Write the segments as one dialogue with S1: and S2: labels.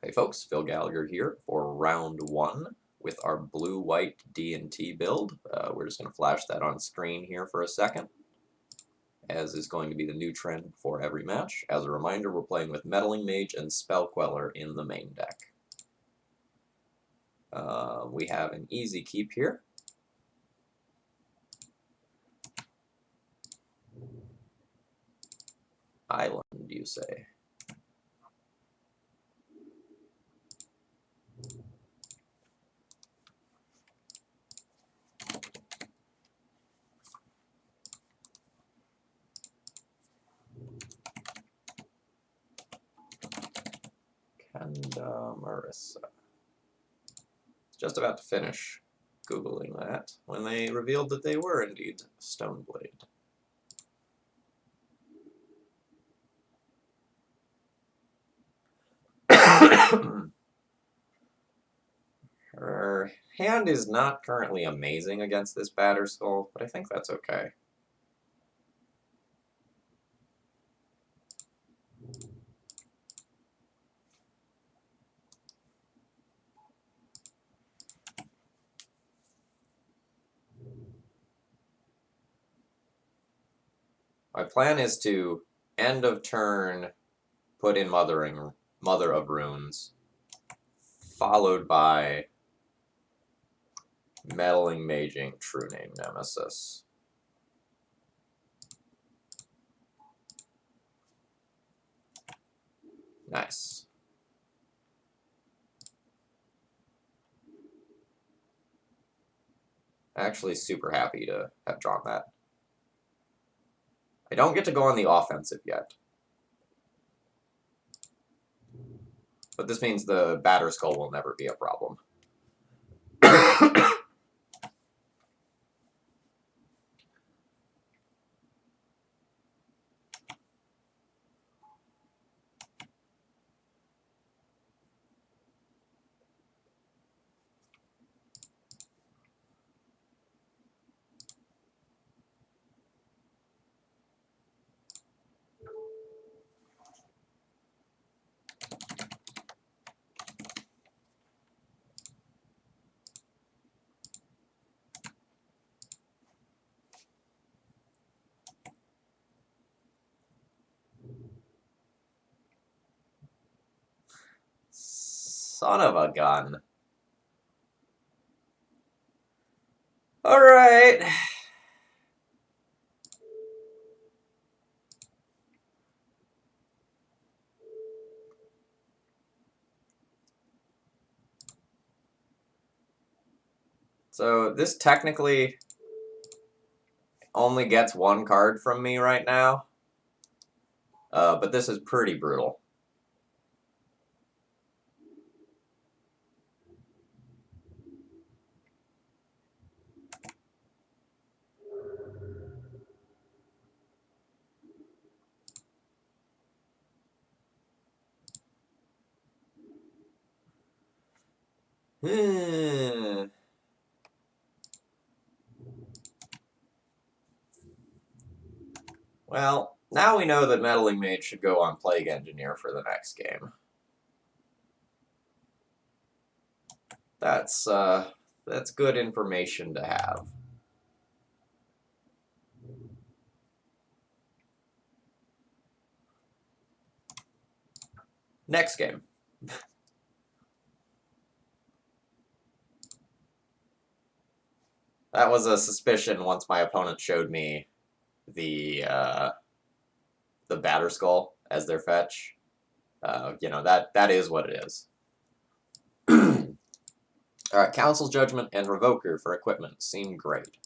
S1: Hey folks, Phil Gallagher here for round 1 with our blue-white D&T build. We're just going to flash that on screen here for a second, as is going to be the new trend for every match. As a reminder, we're playing with Meddling Mage and Spell Queller in the main deck. We have an easy keep here. Island, you say? Marissa. Just about to finish Googling that when they revealed that they were indeed Stoneblade. Her hand is not currently amazing against this Batterskull, but I think that's okay. My plan is to end of turn put in Mother of Runes, followed by Meddling Maging True Name Nemesis. Nice. Actually super happy to have drawn that. I don't get to go on the offensive yet. But this means the Batterskull will never be a problem. Son of a gun. Alright. So this technically only gets one card from me right now, but this is pretty brutal. Well, now we know that Meddling Mage should go on Plague Engineer for the next game. That's good information to have. Next game. That was a suspicion once my opponent showed me the Batterskull as their fetch. You know, that is what it is. Alright, Council's Judgment and Revoker for equipment seem great.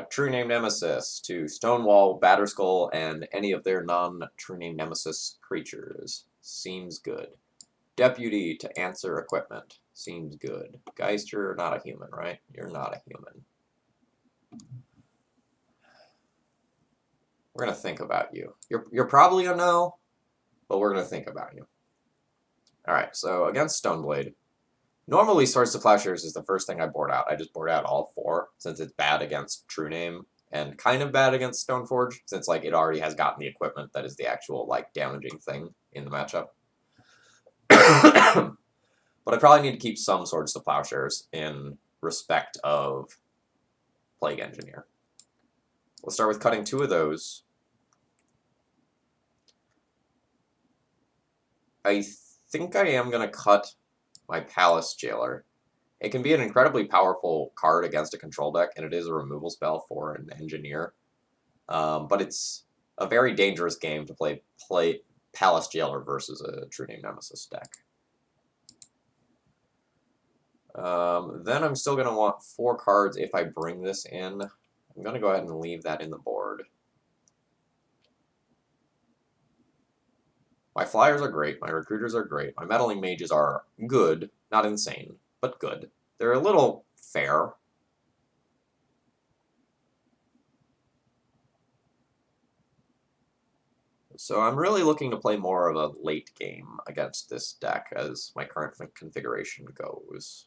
S1: True Name Nemesis to Stonewall, Batterskull, and any of their non-True Name Nemesis creatures. Seems good. Deputy to answer equipment. Seems good. Geist, you're not a human, right? You're not a human. We're going to think about you. You're probably a no, but we're going to think about you. Alright, so against Stoneblade. Normally, Swords to Plowshares is the first thing I board out. I just board out all 4, since it's bad against True Name, and kind of bad against Stoneforge, since like it already has gotten the equipment that is the actual like damaging thing in the matchup. But I probably need to keep some Swords to Plowshares in respect of Plague Engineer. We'll start with cutting 2 of those. I think I am going to cut my Palace Jailer. It can be an incredibly powerful card against a control deck, and it is a removal spell for an Engineer. But it's a very dangerous game to play Palace Jailer versus a True Name Nemesis deck. Then I'm still going to want 4 cards if I bring this in. I'm going to go ahead and leave that in the board. My Flyers are great, my Recruiters are great, my Meddling Mages are good, not insane, but good. They're a little fair. So I'm really looking to play more of a late game against this deck as my current configuration goes.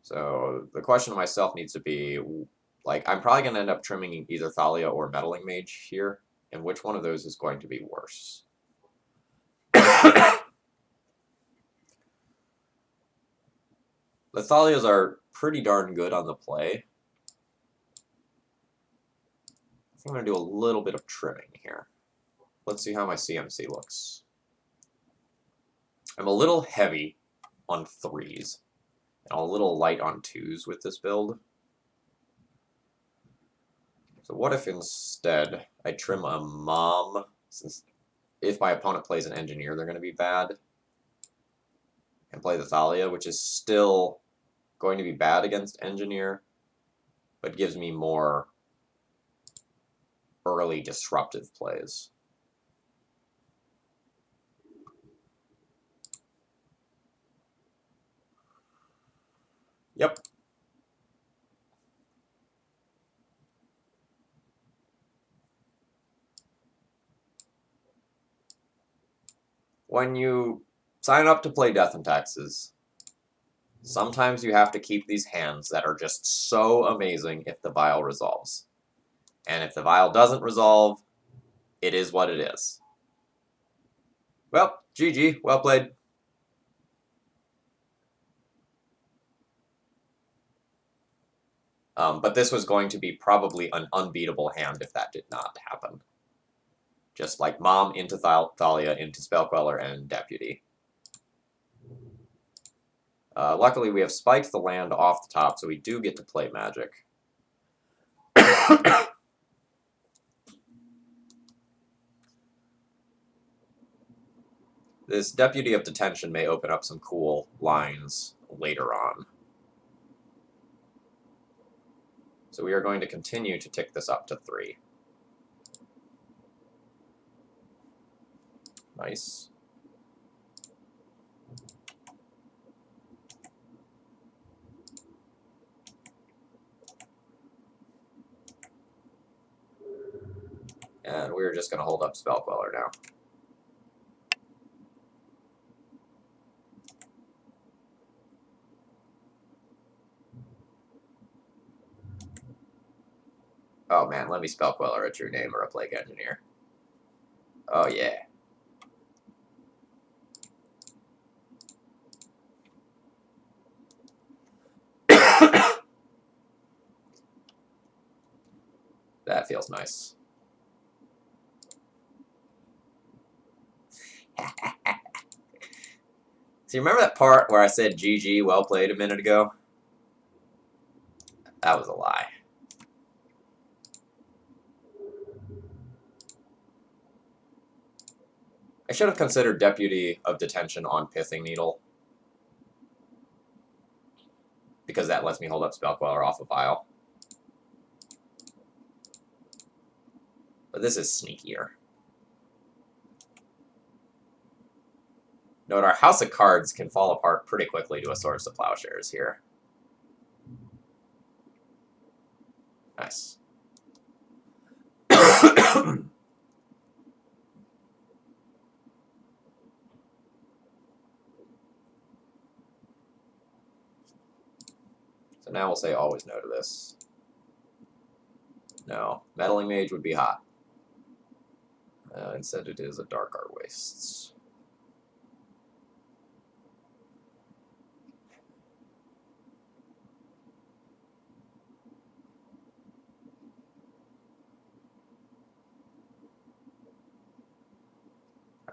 S1: So the question to myself needs to be, like, I'm probably going to end up trimming either Thalia or Meddling Mage here, and which one of those is going to be worse? The Thalias are pretty darn good on the play. I think I'm going to do a little bit of trimming here. Let's see how my CMC looks. I'm a little heavy on 3s, and a little light on 2s with this build. So what if instead I trim a Mom, since if my opponent plays an Engineer, they're going to be bad, and play the Thalia, which is still going to be bad against Engineer, but gives me more early disruptive plays. Yep. When you sign up to play Death and Taxes, sometimes you have to keep these hands that are just so amazing if the Vial resolves. And if the Vial doesn't resolve, it is what it is. Well, GG, well played. But this was going to be probably an unbeatable hand if that did not happen. Just like Mom into Thalia into Spellqueller and Deputy. Luckily, we have spiked the land off the top, so we do get to play Magic. This Deputy of Detention may open up some cool lines later on. So we are going to continue to tick this up to 3. Nice. And we're just going to hold up Spellqueller now. Oh man, let me Spellqueller a True Name or a Plague Engineer. Oh yeah. That feels nice. So you remember that part where I said GG, well played a minute ago? That was a lie. I should have considered Deputy of Detention on Pithing Needle, because that lets me hold up Spellqueller off a Vial. But this is sneakier. Note our House of Cards can fall apart pretty quickly to a Swords to Plowshares here. Nice. So now we'll say always no to this. No. Meddling Mage would be hot. Instead it is a Dark Art Wastes.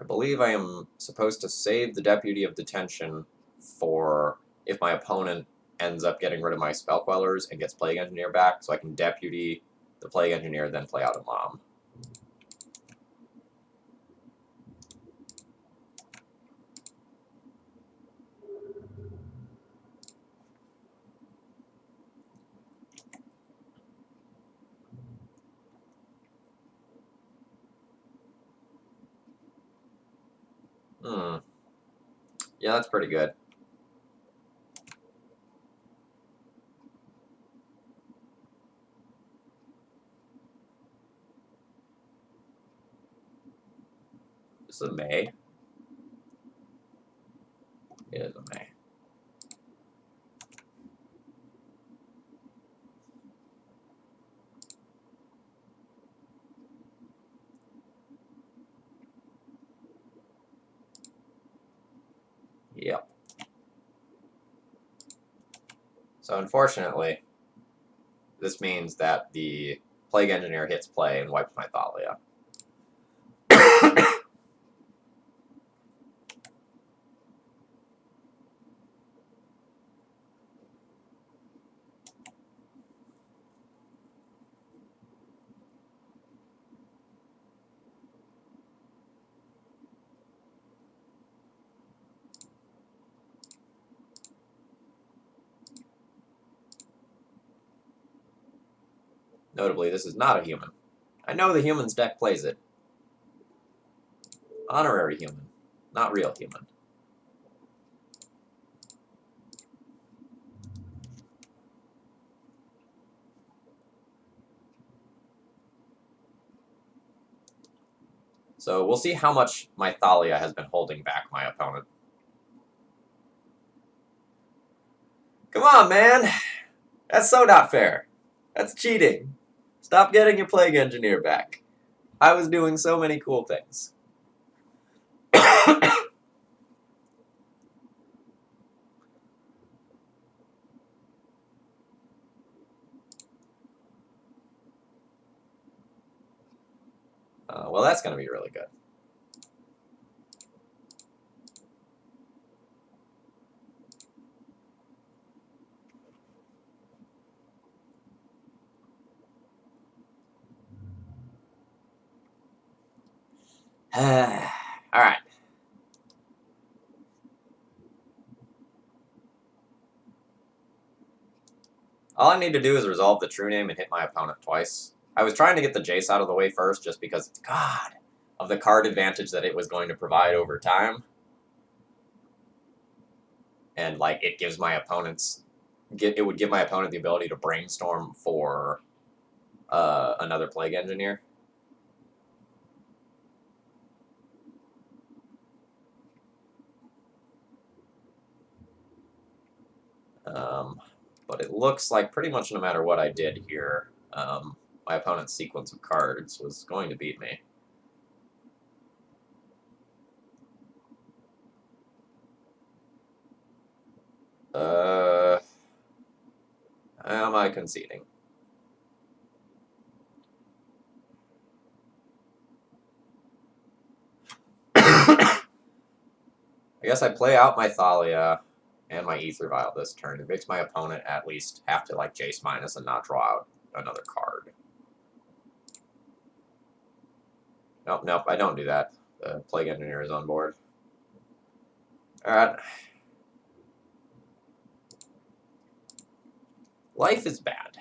S1: I believe I am supposed to save the Deputy of Detention for if my opponent ends up getting rid of my Spell Quellers and gets Plague Engineer back, so I can Deputy the Plague Engineer, then play out a Mom. Yeah, that's pretty good. This is a May. It is a May. Yep. So unfortunately, this means that the Plague Engineer hits play and wipes my Thalia. Notably, this is not a human. I know the human's deck plays it. Honorary human, not real human. So we'll see how much my Thalia has been holding back my opponent. Come on, man! That's so not fair. That's cheating. Stop getting your Plague Engineer back. I was doing so many cool things. Well, that's going to be really good. Alright. All I need to do is resolve the true name and hit my opponent twice. I was trying to get the Jace out of the way first just because, God, of the card advantage that it was going to provide over time. And, like, it gives my opponents... It would give my opponent the ability to brainstorm for another Plague Engineer. But it looks like pretty much no matter what I did here, my opponent's sequence of cards was going to beat me. Am I conceding? I guess I play out my Thalia and my Aether Vial this turn. It makes my opponent at least have to, like, Jace minus and not draw out another card. Nope, I don't do that. The Plague Engineer is on board. Alright. Life is bad.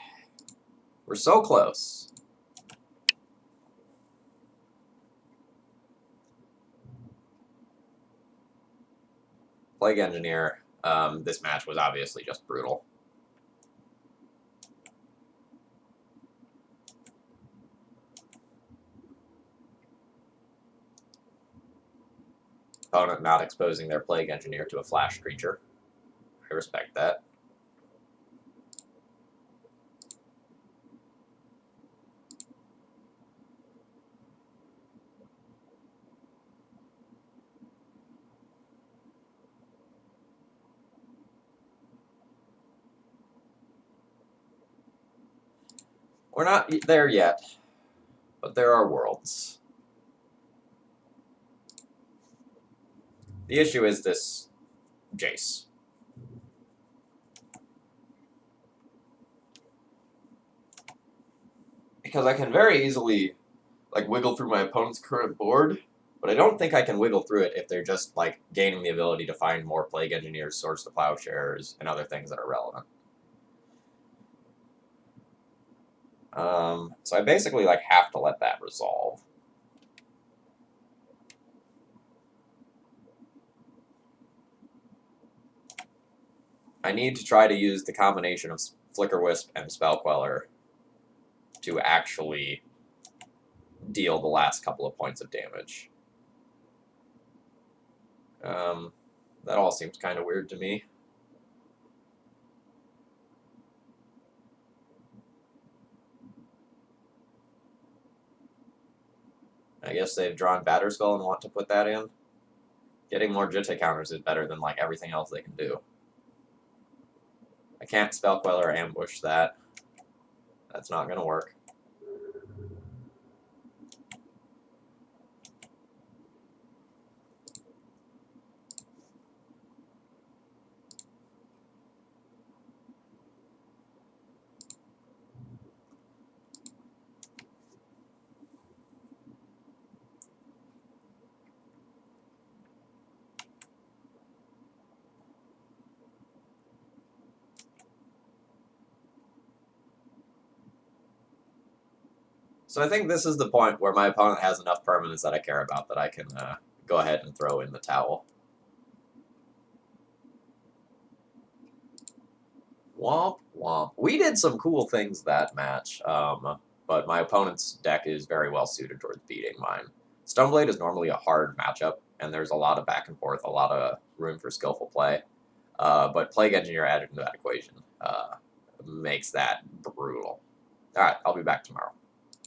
S1: We're so close. Plague Engineer. This match was obviously just brutal. Opponent not exposing their Plague Engineer to a flash creature. I respect that. We're not there yet, but there are worlds. The issue is this Jace. Because I can very easily, like, wiggle through my opponent's current board, but I don't think I can wiggle through it if they're just, like, gaining the ability to find more Plague Engineers, Swords to Plowshares, and other things that are relevant. So I basically, like, have to let that resolve. I need to try to use the combination of Flicker Wisp and Spell Queller to actually deal the last couple of points of damage. That all seems kind of weird to me. I guess they've drawn Batterskull and want to put that in. Getting more Jitte counters is better than, like, everything else they can do. I can't Spell Queller or ambush that. That's not going to work. So I think this is the point where my opponent has enough permanents that I care about that I can go ahead and throw in the towel. Womp womp. We did some cool things that match, but my opponent's deck is very well suited towards beating mine. Stoneblade is normally a hard matchup, and there's a lot of back and forth, a lot of room for skillful play. But Plague Engineer added into that equation makes that brutal. Alright, I'll be back tomorrow.